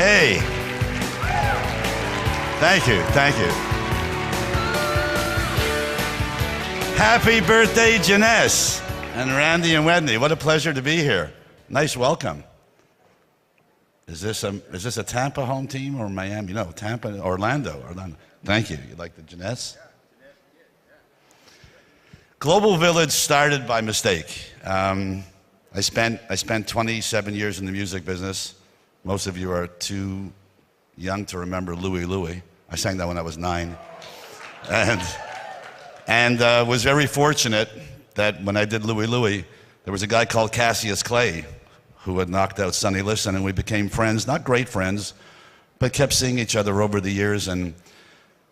Hey. Thank you, thank you. Happy birthday, Janess and Randy and Wedney. What a pleasure to be here. Nice welcome. Is this a Tampa home team or Miami? No, Tampa, Orlando. Thank you. You like the Janess? Global Village started by mistake. I spent 27 years in the music business. Most of you are too young to remember Louie Louie. I sang that when I was 9. And was very fortunate that when I did Louie Louie, there was a guy called Cassius Clay who had knocked out Sonny Liston, and we became friends, not great friends, but kept seeing each other over the years. And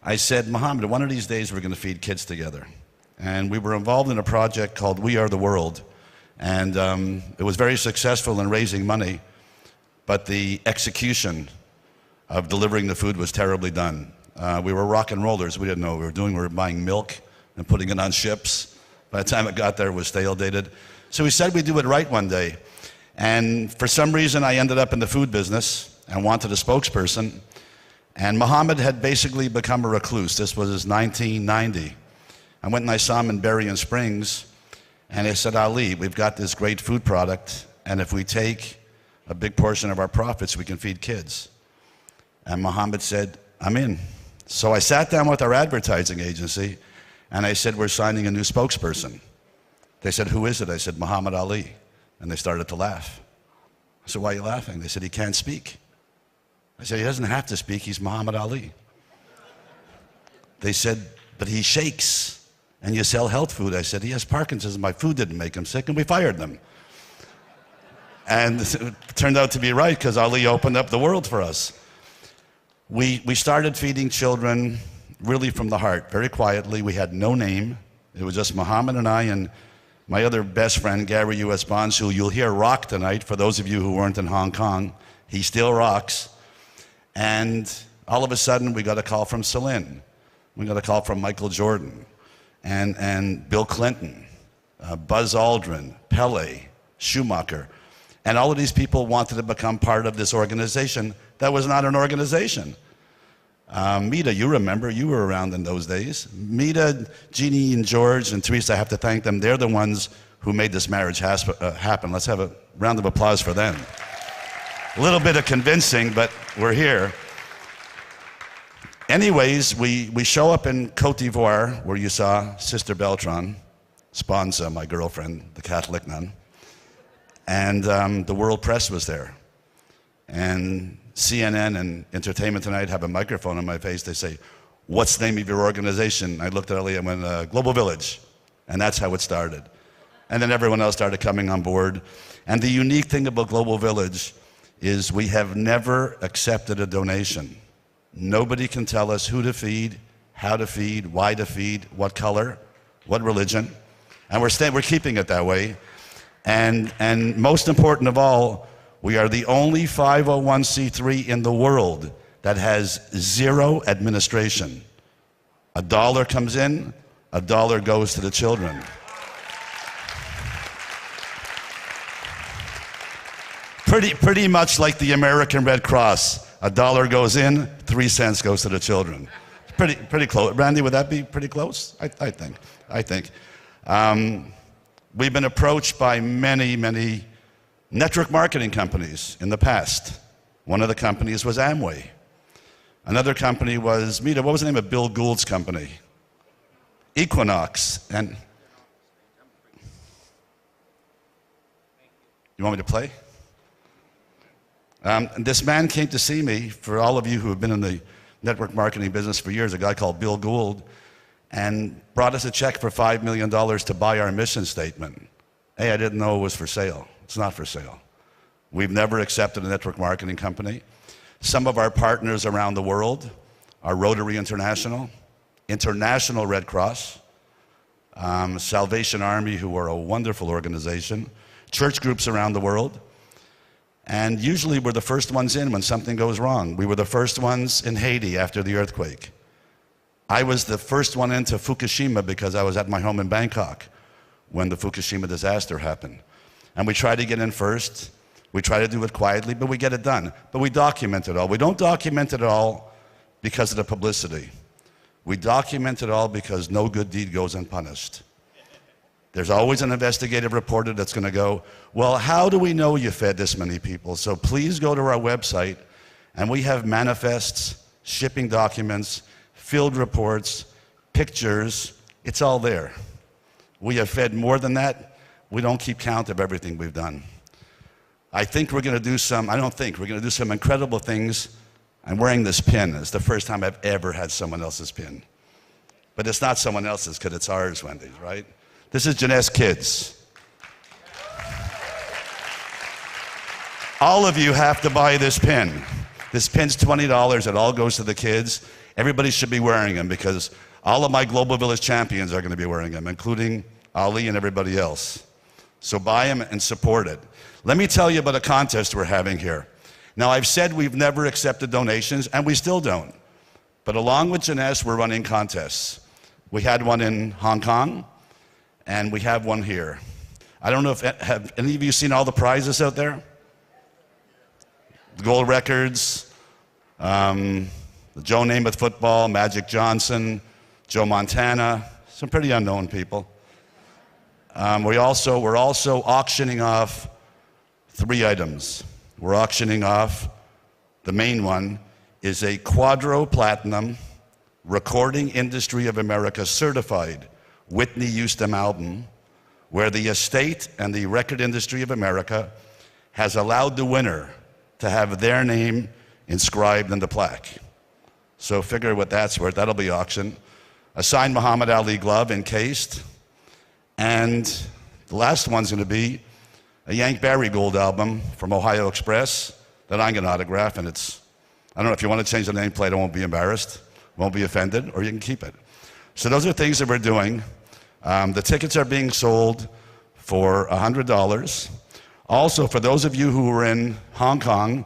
I said, Muhammad, one of these days we're going to feed kids together. And we were involved in a project called We Are the World. And it was very successful in raising money, but the execution of delivering the food was terribly done. We were rock and rollers. We didn't know what we were doing. We were buying milk and putting it on ships. By the time it got there, it was stale dated. So we said we'd do it right one day. And for some reason, I ended up in the food business and wanted a spokesperson. And Muhammad had basically become a recluse. This was 1990. I went and I saw him in Berrien Springs. And I said, Ali, we've got this great food product. And if we take a big portion of our profits, we can feed kids. And Muhammad said, I'm in. So I sat down with our advertising agency. And I said, we're signing a new spokesperson. They said, who is it? I said, Muhammad Ali. And they started to laugh. I said, why are you laughing? They said, he can't speak. I said, he doesn't have to speak, he's Muhammad Ali. They said, but he shakes, and you sell health food. I said, he has Parkinson's, my food didn't make him sick, and we fired them. And it turned out to be right, because Ali opened up the world for us. We started feeding children really from the heart, very quietly. We had no name. It was just Muhammad and I, and my other best friend, Gary U.S. Bonds, who you'll hear rock tonight, for those of you who weren't in Hong Kong. He still rocks. And all of a sudden, we got a call from Celine. We got a call from Michael Jordan and Bill Clinton, Buzz Aldrin, Pele, Schumacher. And all of these people wanted to become part of this organization that was not an organization. Mita, you remember, you were around in those days. Mita, Jeannie, and George, and Teresa, I have to thank them. They're the ones who made this marriage happen. Let's have a round of applause for them. A little bit of convincing, but we're here. Anyways, we show up in Cote d'Ivoire, where you saw Sister Beltran, Sponsa, my girlfriend, the Catholic nun. And the world press was there. And CNN and Entertainment Tonight have a microphone on my face. They say, what's the name of your organization? I looked at Ali and went, Global Village. And that's how it started. And then everyone else started coming on board. And the unique thing about Global Village is we have never accepted a donation. Nobody can tell us who to feed, how to feed, why to feed, what color, what religion. And we're keeping it that way. And most important of all, we are the only 501c3 in the world that has zero administration. $1 comes in, $1 goes to the children. Pretty much like the American Red Cross. $1 goes in, 3 cents goes to the children. Pretty close. Randy, would that be pretty close? I think. We've been approached by many network marketing companies in the past. One of the companies was Amway. Another company was, Mita, what was the name of Bill Gould's company? Equinox. And you want me to play? This man came to see me, for all of you who have been in the network marketing business for years, a guy called Bill Gould, and brought us a check for $5 million to buy our mission statement. Hey, I didn't know it was for sale. It's not for sale. We've never accepted a network marketing company. Some of our partners around the world are Rotary International, International Red Cross, Salvation Army, who are a wonderful organization, church groups around the world. And usually we're the first ones in when something goes wrong. We were the first ones in Haiti after the earthquake. I was the first one into Fukushima because I was at my home in Bangkok when the Fukushima disaster happened. And we tried to get in first. We try to do it quietly, but we get it done. But we document it all. We don't document it all because of the publicity. We document it all because no good deed goes unpunished. There's always an investigative reporter that's going to go, well, how do we know you fed this many people? So please go to our website, and we have manifests, shipping documents, field reports, pictures. It's all there. We have fed more than that. We don't keep count of everything we've done. I think we're going to do some, I don't think, we're going to do some incredible things. I'm wearing this pin. It's the first time I've ever had someone else's pin. But it's not someone else's because it's ours, Wendy, right? This is Jeunesse Kids. All of you have to buy this pin. This pin's $20. It all goes to the kids. Everybody should be wearing them because all of my Global Village champions are going to be wearing them, including Ali and everybody else. So buy them and support it. Let me tell you about a contest we're having here. Now, I've said we've never accepted donations, and we still don't. But along with Jeunesse, we're running contests. We had one in Hong Kong, and we have one here. I don't know if, have any of you seen all the prizes out there? The gold records, the Joe Namath football, Magic Johnson, Joe Montana, some pretty unknown people. We're also auctioning off 3 items. We're auctioning off, the main one is a Quadro Platinum Recording Industry of America certified Whitney Houston album, where the estate and the Record Industry of America has allowed the winner to have their name inscribed in the plaque. So figure what that's worth. That'll be auctioned. A signed Muhammad Ali glove encased. And the last one's going to be a Yank Barry Gold album from Ohio Express that I'm going to autograph. And it's, I don't know, if you want to change the nameplate, I won't be embarrassed, won't be offended, or you can keep it. So those are things that we're doing. The tickets are being sold for $100. Also, for those of you who were in Hong Kong,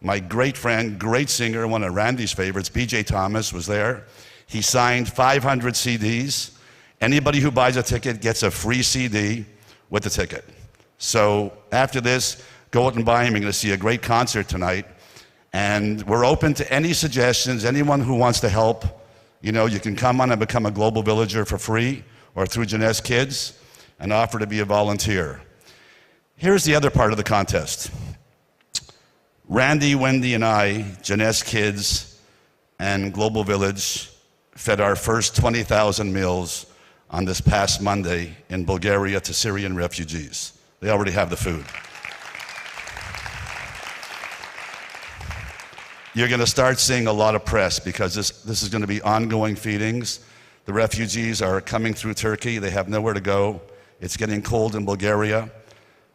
my great friend, great singer, one of Randy's favorites, B.J. Thomas, was there. He signed 500 CDs. Anybody who buys a ticket gets a free CD with the ticket. So after this, go out and buy them. You're going to see a great concert tonight. And we're open to any suggestions. Anyone who wants to help, you know, you can come on and become a Global Villager for free or through Jeunesse Kids and offer to be a volunteer. Here's the other part of the contest. Randy, Wendy, and I, Jeunesse Kids, and Global Village fed our first 20,000 meals on this past Monday in Bulgaria to Syrian refugees. They already have the food. You're going to start seeing a lot of press because this is going to be ongoing feedings. The refugees are coming through Turkey. They have nowhere to go. It's getting cold in Bulgaria.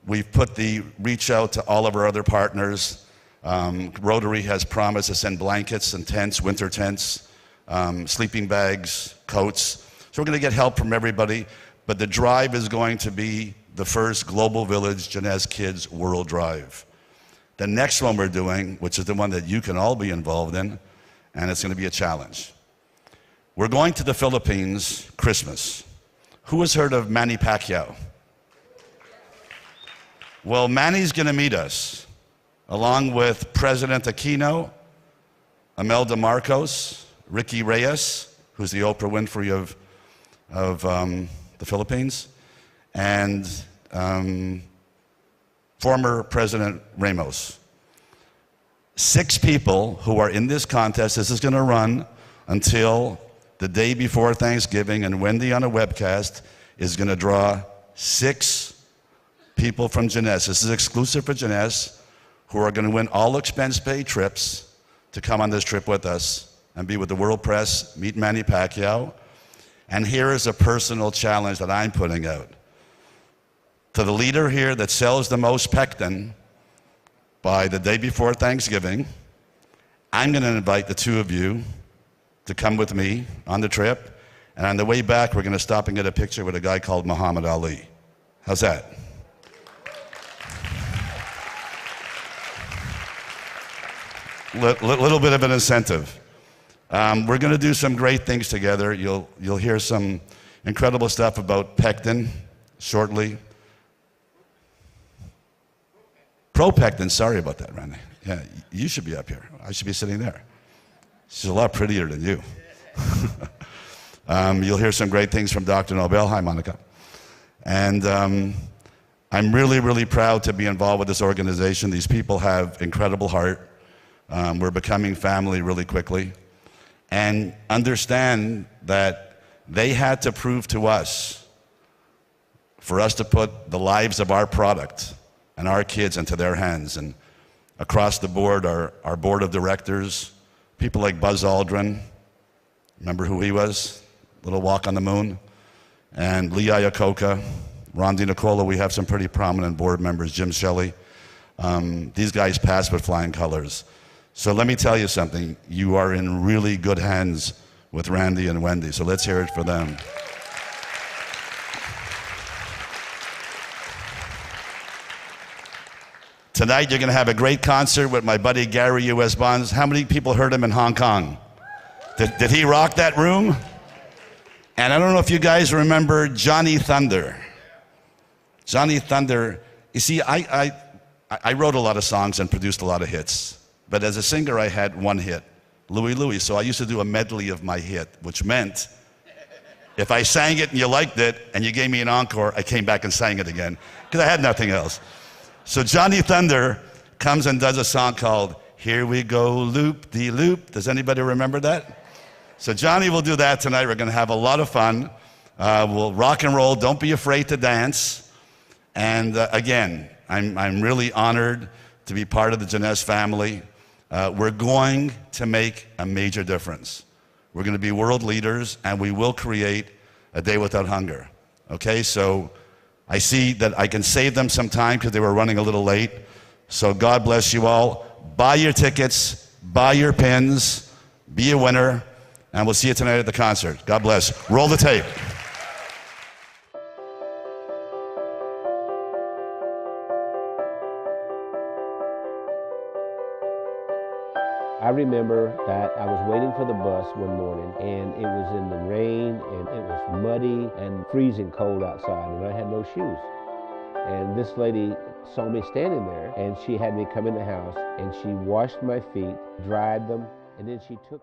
We've put the reach out to all of our other partners. Rotary has promised to send blankets and tents, winter tents, sleeping bags, coats. So we're going to get help from everybody, but the drive is going to be the first Global Village Jeunesse Kids World Drive. The next one we're doing, which is the one that you can all be involved in, and it's going to be a challenge. We're going to the Philippines Christmas. Who has heard of Manny Pacquiao? Well, Manny's going to meet us, along with President Aquino, Imelda Marcos, Ricky Reyes, who's the Oprah Winfrey of the Philippines, and former President Ramos. 6 people who are in this contest. This is going to run until the day before Thanksgiving, and Wendy on a webcast is going to draw 6 people from Jeunesse. This is exclusive for Jeunesse, who are going to win all expense-paid trips to come on this trip with us and be with the world press, meet Manny Pacquiao. And here is a personal challenge that I'm putting out. To the leader here that sells the most pectin by the day before Thanksgiving, I'm going to invite the 2 of you to come with me on the trip. And on the way back, we're going to stop and get a picture with a guy called Muhammad Ali. How's that? Little bit of an incentive. We're going to do some great things together. You'll hear some incredible stuff about pectin shortly. Propectin, sorry about that, Randy. Yeah, you should be up here. I should be sitting there. She's a lot prettier than you. You'll hear some great things from Dr. Nobel. Hi, Monica. And I'm really, really proud to be involved with this organization. These people have incredible heart. We're becoming family really quickly. And understand that they had to prove to us, for us to put the lives of our product and our kids into their hands. And across the board, our board of directors, people like Buzz Aldrin, remember who he was? Little Walk on the Moon. And Lee Iacocca, Ron DiNicola, we have some pretty prominent board members, Jim Shelley. These guys passed with flying colors. So let me tell you something, you are in really good hands with Randy and Wendy, so let's hear it for them. Tonight you're going to have a great concert with my buddy Gary U.S. Bonds. How many people heard him in Hong Kong? Did he rock that room? And I don't know if you guys remember Johnny Thunder. Johnny Thunder, you see, I wrote a lot of songs and produced a lot of hits. But as a singer, I had one hit, Louie Louie. So I used to do a medley of my hit, which meant if I sang it and you liked it and you gave me an encore, I came back and sang it again because I had nothing else. So Johnny Thunder comes and does a song called Here We Go Loop-de-Loop. Does anybody remember that? So Johnny will do that tonight. We're going to have a lot of fun. We'll rock and roll. Don't be afraid to dance. And again, I'm really honored to be part of the Jeunesse family. We're going to make a major difference. We're going to be world leaders, and we will create a day without hunger. Okay, so I see that I can save them some time because they were running a little late. So God bless you all. Buy your tickets, buy your pins, be a winner, and we'll see you tonight at the concert. God bless. Roll the tape. I remember that I was waiting for the bus one morning, and it was in the rain, and it was muddy and freezing cold outside, and I had no shoes. And this lady saw me standing there, and she had me come in the house, and she washed my feet, dried them, and then she took